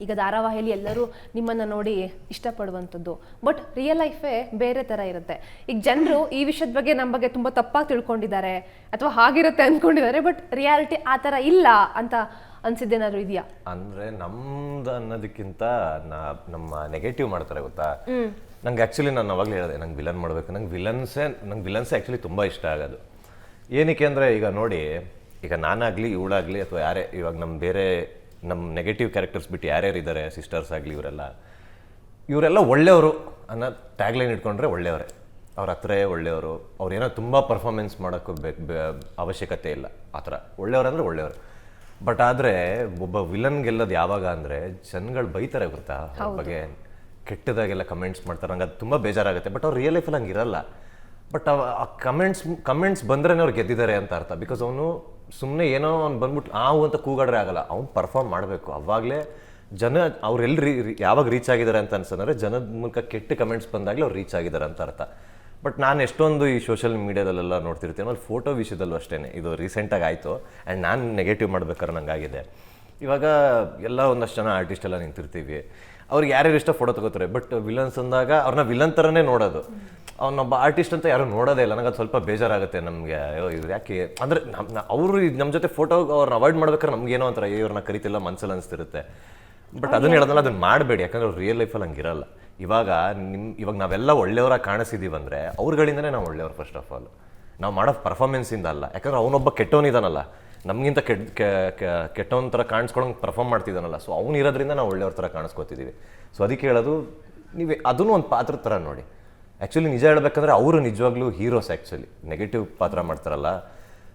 ಈಗ ಧಾರಾವಾಹಿಯಲ್ಲಿ ಎಲ್ಲರೂ ನಿಮ್ಮನ್ನು ನೋಡಿ ಇಷ್ಟಪಡುವಂಥದ್ದು, ಬಟ್ ರಿಯಲ್ ಲೈಫೇ ಬೇರೆ ಥರ ಇರುತ್ತೆ. ಈಗ ಜನರು ಈ ವಿಷಯದ ಬಗ್ಗೆ ನಮ್ಮ ಬಗ್ಗೆ ತುಂಬ ತಪ್ಪಾಗಿ ತಿಳ್ಕೊಂಡಿದ್ದಾರೆ ಅಥವಾ ಹಾಗಿರುತ್ತೆ ಅಂದ್ಕೊಂಡಿದ್ದಾರೆ, ಬಟ್ ರಿಯಾಲಿಟಿ ಆ ಥರ ಇಲ್ಲ ಅಂತ ಅನ್ಸಿದ್ದೇನಾದ್ರು ಇದೆಯಾ? ಅಂದರೆ ನಮ್ದು ಅನ್ನೋದಕ್ಕಿಂತ ನಮ್ಮ ನೆಗೆಟಿವ್ ಮಾಡ್ತಾರೆ ಗೊತ್ತಾ. ನಂಗೆ ಆ್ಯಕ್ಚುಲಿ ನಾನು ಅವಾಗಲೇ ಹೇಳಿದೆ, ನಂಗೆ ವಿಲನ್ ಮಾಡಬೇಕು, ನಂಗೆ ವಿಲನ್ಸೇ ಆ್ಯಕ್ಚುಲಿ ತುಂಬ ಇಷ್ಟ ಆಗೋದು. ಏನಕ್ಕೆ ಅಂದರೆ ಈಗ ನೋಡಿ, ಈಗ ನಾನಾಗಲಿ ಇವಳಾಗಲಿ ಅಥವಾ ಯಾರೇ ಇವಾಗ ನಮ್ಮ ನೆಗೆಟಿವ್ ಕ್ಯಾರೆಕ್ಟರ್ಸ್ ಬಿಟ್ಟು ಯಾರ್ಯಾರು ಇದ್ದಾರೆ, ಸಿಸ್ಟರ್ಸ್ ಆಗಲಿ ಇವರೆಲ್ಲ ಒಳ್ಳೆಯವರು ಅನ್ನೋ ಟ್ಯಾಗ್ಲೈನ್ ಇಟ್ಕೊಂಡ್ರೆ ಒಳ್ಳೆಯವರೇ, ಅವ್ರ ಹತ್ರ ಒಳ್ಳೆಯವರು, ಅವ್ರೇನೋ ತುಂಬ ಪರ್ಫಾರ್ಮೆನ್ಸ್ ಮಾಡೋಕ್ಕೆ ಅವಶ್ಯಕತೆ ಇಲ್ಲ, ಆ ಥರ ಒಳ್ಳೆಯವ್ರಂದ್ರೆ ಒಳ್ಳೆಯವರು. ಬಟ್ ಆದರೆ ಒಬ್ಬ ವಿಲನ್ ಗೆಲ್ಲೋದು ಯಾವಾಗ ಅಂದರೆ ಜನಗಳು ಬೈತಾರೆ ಗೊತ್ತಾ, ಅವ್ರ ಬಗ್ಗೆ ಕೆಟ್ಟದಾಗೆಲ್ಲ ಕಮೆಂಟ್ಸ್ ಮಾಡ್ತಾರೆ, ನಂಗೆ ಅದು ತುಂಬ ಬೇಜಾರಾಗುತ್ತೆ. ಬಟ್ ಅವ್ರು ರಿಯಲ್ ಲೈಫಲ್ಲಿ ಹಂಗೆ ಇರಲ್ಲ. ಬಟ್ ಆ ಕಮೆಂಟ್ಸ್ ಬಂದ್ರೆ ಅವ್ರು ಗೆದ್ದಿದ್ದಾರೆ ಅಂತ ಅರ್ಥ. ಬಿಕಾಸ್ ಅವನು ಸುಮ್ಮನೆ ಏನೋ ಅವ್ನು ಬಂದ್ಬಿಟ್ಟು ಅಂತ ಕೂಗಾಡ್ರೆ ಆಗಲ್ಲ, ಅವ್ನು ಪರ್ಫಾರ್ಮ್ ಮಾಡಬೇಕು. ಅವಾಗಲೇ ಜನ ಅವ್ರೆಲ್ಲಿ ಯಾವಾಗ ರೀಚ್ ಆಗಿದ್ದಾರೆ ಅಂತ ಅನ್ಸಂದ್ರೆ ಜನದ ಮೂಲಕ ಕೆಟ್ಟ ಕಮೆಂಟ್ಸ್ ಬಂದಾಗಲೇ ಅವ್ರು ರೀಚ್ ಆಗಿದ್ದಾರೆ ಅಂತ ಅರ್ಥ. ಬಟ್ ನಾನು ಎಷ್ಟೊಂದು ಈ ಸೋಷಿಯಲ್ ಮೀಡಿಯಾದಲ್ಲೆಲ್ಲ ನೋಡ್ತಿರ್ತೀನಿ, ಅಲ್ಲಿ ಫೋಟೋ ವಿಷಯದಲ್ಲೂ ಅಷ್ಟೇ, ಇದು ರೀಸೆಂಟಾಗಿ ಆಯಿತು ಆ್ಯಂಡ್ ನಾನು ನೆಗೆಟಿವ್ ಮಾಡ್ಬೇಕಾದ್ರೆ ನಂಗಾಗಿದೆ. ಇವಾಗ ಎಲ್ಲ ಒಂದಷ್ಟು ಜನ ಆರ್ಟಿಸ್ಟ್ ಎಲ್ಲ ನಿಂತಿರ್ತೀವಿ, ಅವ್ರಿಗೆ ಯಾರ್ಯಾರು ಇಷ್ಟ ಫೋಟೋ ತಗೋತಾರೆ. ಬಟ್ ವಿಲನ್ಸ್ ಅಂದಾಗ ಅವ್ರನ್ನ ವಿಲನ್ ಥರನೇ ನೋಡೋದು, ಅವನೊಬ್ಬ ಆರ್ಟಿಸ್ಟ್ ಅಂತ ಯಾರು ನೋಡೋದೇ ಇಲ್ಲ. ನನಗೆ ಅದು ಸ್ವಲ್ಪ ಬೇಜಾರಾಗುತ್ತೆ. ನಮಗೆ ಇವ್ರು ಯಾಕೆ ಅಂದರೆ ಅವರು ನಮ್ಮ ಜೊತೆ ಫೋಟೋ ಅವ್ರನ್ನ ಅವಾಯ್ಡ್ ಮಾಡ್ಬೇಕಾದ್ರೆ ನಮ್ಗೇನೋ ಒಂಥರ ಇವ್ರನ್ನ ಕರಿತಿಲ್ಲ ಮನ್ಸಲ್ಲಿ ಅನಿಸ್ತಿರುತ್ತೆ. ಬಟ್ ಅದನ್ನ ಹೇಳೋದಲ್ಲ, ಅದನ್ನ ಮಾಡಬೇಡಿ, ಯಾಕಂದ್ರೆ ಅವ್ರು ರಿಯಲ್ ಲೈಫಲ್ಲಿ ಹಂಗಿರಲ್ಲ. ಇವಾಗ ನಾವೆಲ್ಲ ಒಳ್ಳೆಯವರಾಗಿ ಕಾಣಿಸಿದೀವಿ ಅಂದರೆ ಅವ್ರುಗಳಿಂದನೇ ನಾವು ಒಳ್ಳೆಯವ್ರು. ಫಸ್ಟ್ ಆಫ್ ಆಲ್ ನಾವು ಮಾಡೋ ಪರ್ಫಾರ್ಮೆನ್ಸಿಂದ ಅಲ್ಲ, ಯಾಕಂದ್ರೆ ಅವನೊಬ್ಬ ಕೆಟ್ಟವನಿದಾನಲ್ಲ, ನಮಗಿಂತ ಕೆಟ್ಟವನ ಥರ ಕಾಣಿಸ್ಕೊಳಂಗೆ ಪರ್ಫಾರ್ಮ್ ಮಾಡ್ತಿದ್ದಾನಲ್ಲ, ಸೊ ಅವ್ನು ಇರೋದ್ರಿಂದ ನಾವು ಒಳ್ಳೆಯವ್ರ ಥರ ಕಾಣಿಸ್ಕೊತಿದ್ದೀವಿ. ಸೊ ಅದಕ್ಕೆ ಹೇಳೋದು, ನೀವು ಅದನ್ನು ಒಂದು ಪಾತ್ರ ಥರ ನೋಡಿ. ಆ್ಯಕ್ಚುಲಿ ನಿಜ ಹೇಳ್ಬೇಕಂದ್ರೆ ಅವರು ನಿಜವಾಗ್ಲೂ ಹೀರೋಸ್. ಆ್ಯಕ್ಚುಲಿ ನೆಗೆಟಿವ್ ಪಾತ್ರ ಮಾಡ್ತಾರಲ್ಲ,